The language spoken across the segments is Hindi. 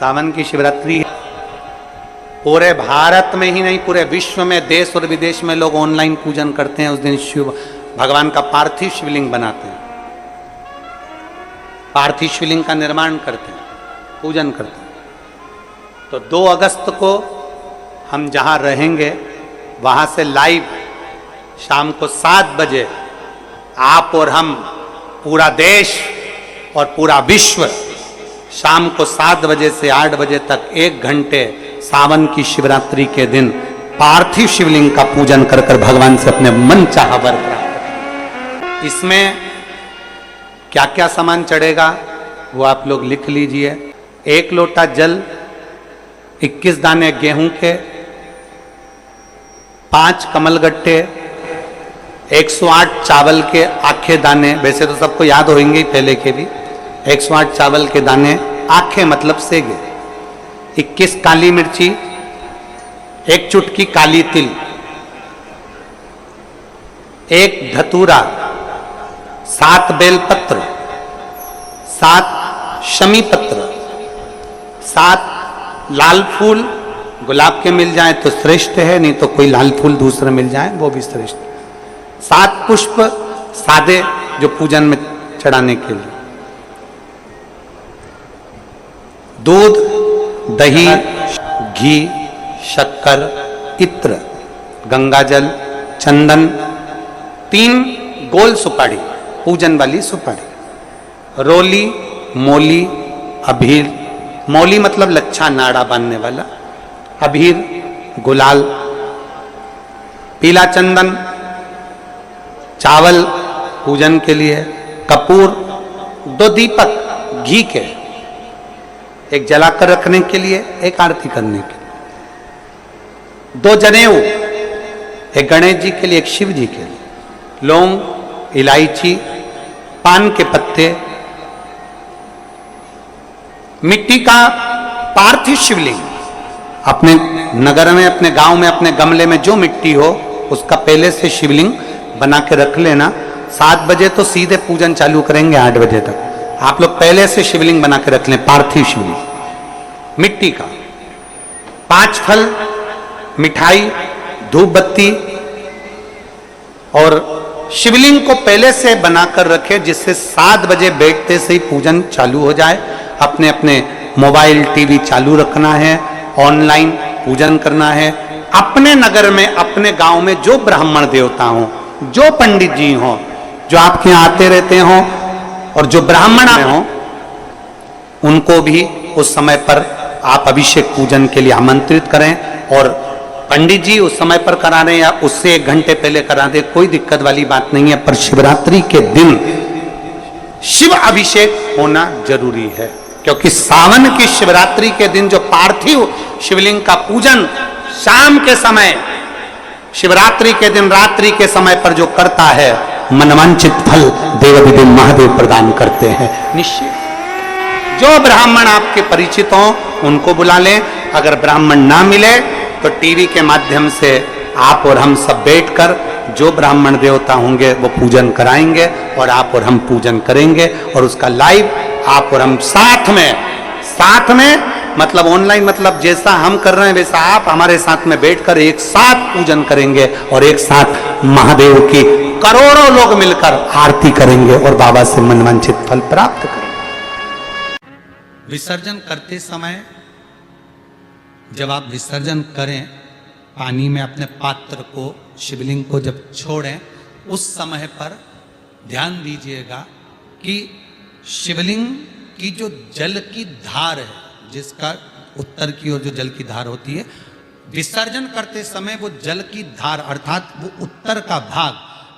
सावन की शिवरात्रि पूरे भारत में ही नहीं पूरे विश्व में, देश और विदेश में लोग ऑनलाइन पूजन करते हैं। उस दिन शिव भगवान का पार्थिव शिवलिंग बनाते हैं, पार्थिव शिवलिंग का निर्माण करते हैं, पूजन करते हैं। तो 2 अगस्त को हम जहां रहेंगे वहां से लाइव शाम को 7 बजे आप और हम, पूरा देश और पूरा विश्व, शाम को 7 बजे से 8 बजे तक 1 घंटे सावन की शिवरात्रि के दिन पार्थिव शिवलिंग का पूजन कर कर भगवान से अपने मन चाहा वर प्राप्त करें। इसमें क्या क्या सामान चढ़ेगा वो आप लोग लिख लीजिए। 1 लोटा जल, 21 दाने गेहूं के, 5 कमलगट्टे, 108 चावल के आखे दाने, वैसे तो सबको याद होंगे पहले के भी, 108 चावल के दाने आखे मतलब सेगे, 21 काली मिर्ची, 1 चुटकी काली तिल, 1 धतूरा, 7 बेलपत्र, 7 शमी पत्र, 7 लाल फूल, गुलाब के मिल जाए तो श्रेष्ठ है, नहीं तो कोई लाल फूल दूसरा मिल जाए वो भी श्रेष्ठ। 7 पुष्प सादे जो पूजन में चढ़ाने के लिए, दूध, दही, घी, शक्कर, इत्र, गंगाजल, चंदन, 3 गोल सुपारी, पूजन वाली सुपारी, रोली, मोली, अभीर, मौली मतलब लच्छा नाड़ा बांधने वाला, अभीर, गुलाल, पीला चंदन, चावल पूजन के लिए, कपूर, 2 दीपक घी के, 1 जलाकर रखने के लिए, 1 आरती करने के लिए, 2 जनेऊ, 1 गणेश जी के लिए, 1 शिव जी के लिए, लौंग, इलायची, पान के पत्ते, मिट्टी का पार्थिव शिवलिंग। अपने नगर में, अपने गांव में, अपने गमले में जो मिट्टी हो उसका पहले से शिवलिंग बना के रख लेना। 7 बजे तो सीधे पूजन चालू करेंगे, 8 बजे तक आप लोग पहले से शिवलिंग बना के रख लें, पार्थिव शिवलिंग मिट्टी का। 5 फल, मिठाई, धूप बत्ती, और शिवलिंग को पहले से बनाकर रखे जिससे 7 बजे बैठते से ही पूजन चालू हो जाए। अपने अपने मोबाइल टीवी चालू रखना है, ऑनलाइन पूजन करना है। अपने नगर में, अपने गांव में जो ब्राह्मण देवता हों, जो पंडित जी हों, जो आपके यहाँ आते रहते हों, और जो ब्राह्मण हों, उनको भी उस समय पर आप अभिषेक पूजन के लिए आमंत्रित करें। और पंडित जी उस समय पर करा रहे या उससे 1 घंटे पहले करा दे, कोई दिक्कत वाली बात नहीं है। पर शिवरात्रि के दिन शिव अभिषेक होना जरूरी है, क्योंकि सावन की शिवरात्रि के दिन जो पार्थिव शिवलिंग का पूजन शाम के समय, शिवरात्रि के दिन रात्रि के समय पर जो करता है, मनवांचित फल देव महादेव प्रदान करते हैं निश्चित। जो ब्राह्मण आपके परिचित हों उनको बुला लें। अगर ब्राह्मण ना मिले तो टीवी के माध्यम से आप और हम सब बैठकर जो ब्राह्मण देवता होंगे वो पूजन कराएंगे, और आप और हम पूजन करेंगे, और उसका लाइव आप और हम साथ में मतलब ऑनलाइन, मतलब जैसा हम कर रहे हैं वैसा आप हमारे साथ में बैठकर एक साथ पूजन करेंगे, और एक साथ महादेव की करोड़ों लोग मिलकर आरती करेंगे और बाबा से मनवांछित फल प्राप्त करेंगे। विसर्जन करते समय जब आप विसर्जन करें, पानी में अपने पात्र को, शिवलिंग को जब छोड़ें, उस समय पर ध्यान दीजिएगा कि शिवलिंग की जो जल की धार है, जिसका उत्तर की ओर जो जल की धार होती है, विसर्जन करते समय वो जल की धार अर्थात वो उत्तर का भाग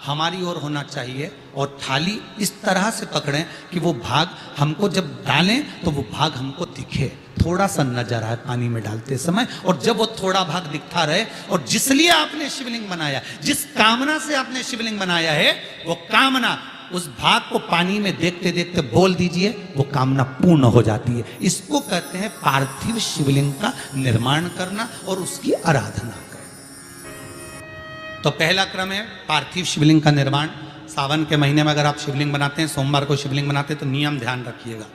हमारी ओर होना चाहिए, और थाली इस तरह से पकड़ें कि वो भाग हमको जब डालें तो वो भाग हमको दिखे, थोड़ा सा नजर आए पानी में डालते समय, और जब वो थोड़ा भाग दिखता रहे, और जिसलिए आपने शिवलिंग बनाया, जिस कामना से आपने शिवलिंग बनाया है, वो कामना उस भाग को पानी में देखते देखते बोल दीजिए, वो कामना पूर्ण हो जाती है। इसको कहते हैं पार्थिव शिवलिंग का निर्माण करना और उसकी आराधना करना। तो पहला क्रम है पार्थिव शिवलिंग का निर्माण। सावन के महीने में अगर आप शिवलिंग बनाते हैं, सोमवार को शिवलिंग बनाते हैं, तो नियम ध्यान रखिएगा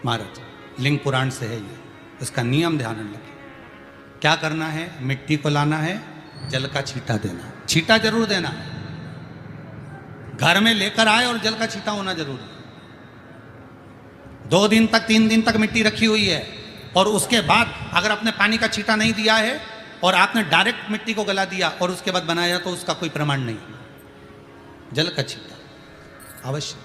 महाराज, लिंग पुराण से है ये। इसका नियम ध्यान रखें। क्या करना है, मिट्टी को लाना है, जल का छींटा देना, छींटा जरूर देना, घर में लेकर आए और जल का छींटा होना जरूरी है। 2 दिन तक 3 दिन तक मिट्टी रखी हुई है और उसके बाद अगर आपने पानी का छींटा नहीं दिया है और आपने डायरेक्ट मिट्टी को गला दिया और उसके बाद बनाया तो उसका कोई प्रमाण नहीं। जल का छींटा अवश्य,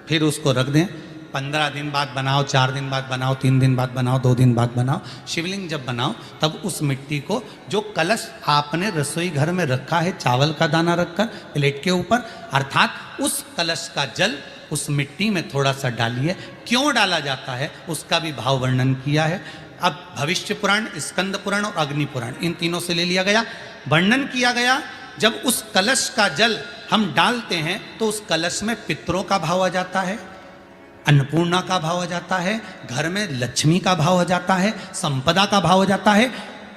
फिर उसको रख दें। 15 दिन बाद बनाओ, 4 दिन बाद बनाओ, 3 दिन बाद बनाओ, 2 दिन बाद बनाओ। शिवलिंग जब बनाओ तब उस मिट्टी को, जो कलश आपने रसोई घर में रखा है चावल का दाना रखकर प्लेट के ऊपर, अर्थात उस कलश का जल उस मिट्टी में थोड़ा सा डालिए। क्यों डाला जाता है उसका भी भाव वर्णन किया है। अब भविष्य पुराण, स्कंद पुराण और अग्नि पुराण, इन तीनों से ले लिया गया। वर्णन किया गया जब उस कलश का जल हम डालते हैं तो उस कलश में पितरों का भाव आ जाता है, अन्नपूर्णा का भाव आ जाता है, घर में लक्ष्मी का भाव आ जाता है, संपदा का भाव आ जाता है।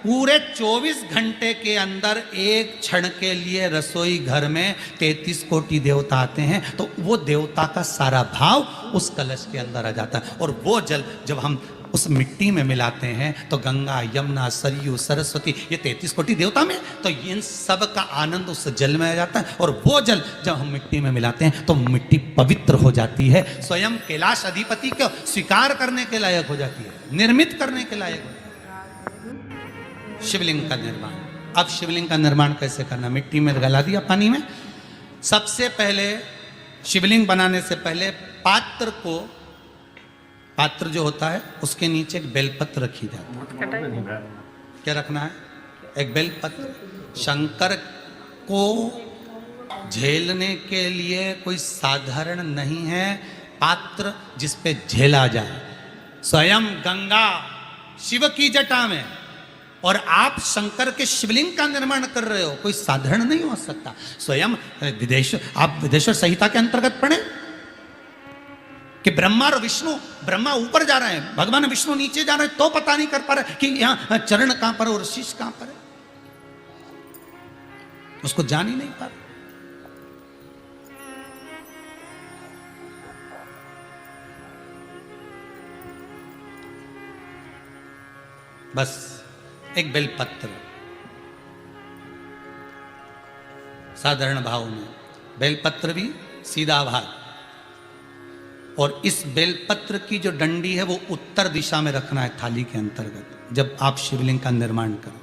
पूरे 24 घंटे के अंदर एक क्षण के लिए रसोई घर में 33 कोटि देवता आते हैं, तो वो देवता का सारा भाव उस कलश के अंदर आ जाता है। और वो जल जब हम उस मिट्टी में मिलाते हैं तो गंगा, यमुना, सरयू, सरस्वती, ये 33 कोटि देवता में, तो इन सब का आनंद उस जल में आ जाता है। और वो जल जब हम मिट्टी में मिलाते हैं तो मिट्टी पवित्र हो जाती है, स्वयं कैलाश अधिपति को स्वीकार करने के लायक हो जाती है, निर्मित करने के लायक। शिवलिंग का निर्माण, अब शिवलिंग का निर्माण कैसे करना? मिट्टी में गला दिया पानी में। सबसे पहले शिवलिंग बनाने से पहले पात्र जो होता है उसके नीचे एक बेलपत्र रखी जाती है। क्या रखना है? एक बेलपत्र। शंकर को झेलने के लिए कोई साधारण नहीं है पात्र जिस पे झेला जाए। स्वयं गंगा शिव की जटा में और आप शंकर के शिवलिंग का निर्माण कर रहे हो, कोई साधारण नहीं हो सकता। स्वयं आप विदेश्वर संहिता के अंतर्गत पढ़े कि ब्रह्मा और विष्णु, ब्रह्मा ऊपर जा रहे हैं, भगवान विष्णु नीचे जा रहे हैं, तो पता नहीं कर पा रहे कि यहां चरण कहां पर और शीश कहां पर है, उसको जान ही नहीं पा रहे। बस एक बेलपत्र साधारण भाव में, बेलपत्र भी सीधा भाग, और इस बेलपत्र की जो डंडी है वो उत्तर दिशा में रखना है थाली के अंतर्गत। जब आप शिवलिंग का निर्माण करें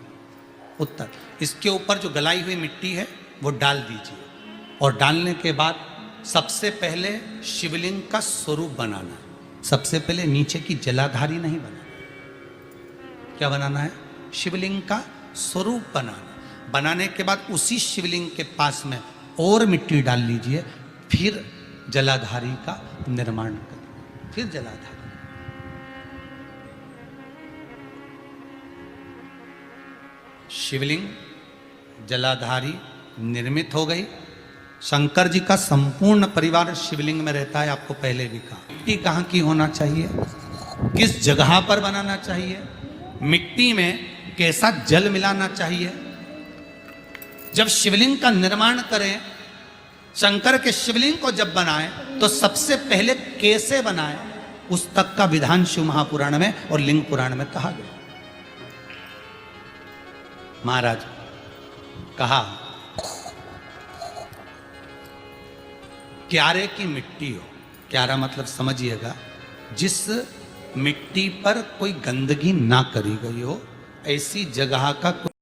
उत्तर, इसके ऊपर जो गलाई हुई मिट्टी है वो डाल दीजिए। और डालने के बाद सबसे पहले शिवलिंग का स्वरूप बनाना है। सबसे पहले नीचे की जलाधारी नहीं बनाना। क्या बनाना है? शिवलिंग का स्वरूप बनाना। बनाने के बाद उसी शिवलिंग के पास में और मिट्टी डाल लीजिए, फिर जलाधारी का निर्माण करें। फिर जलाधारी, शिवलिंग जलाधारी निर्मित हो गई। शंकर जी का संपूर्ण परिवार शिवलिंग में रहता है, आपको पहले भी कहा। मिट्टी कहाँ की होना चाहिए, किस जगह पर बनाना चाहिए, मिट्टी में कैसा जल मिलाना चाहिए। जब शिवलिंग का निर्माण करें, शंकर के शिवलिंग को जब बनाएं तो सबसे पहले कैसे बनाएं उस तक का विधान शिव महापुराण में और लिंग पुराण में कहा गया। महाराज कहा क्यारे की मिट्टी हो, क्यारा मतलब समझिएगा जिस मिट्टी पर कोई गंदगी ना करी गई हो, ऐसी जगह का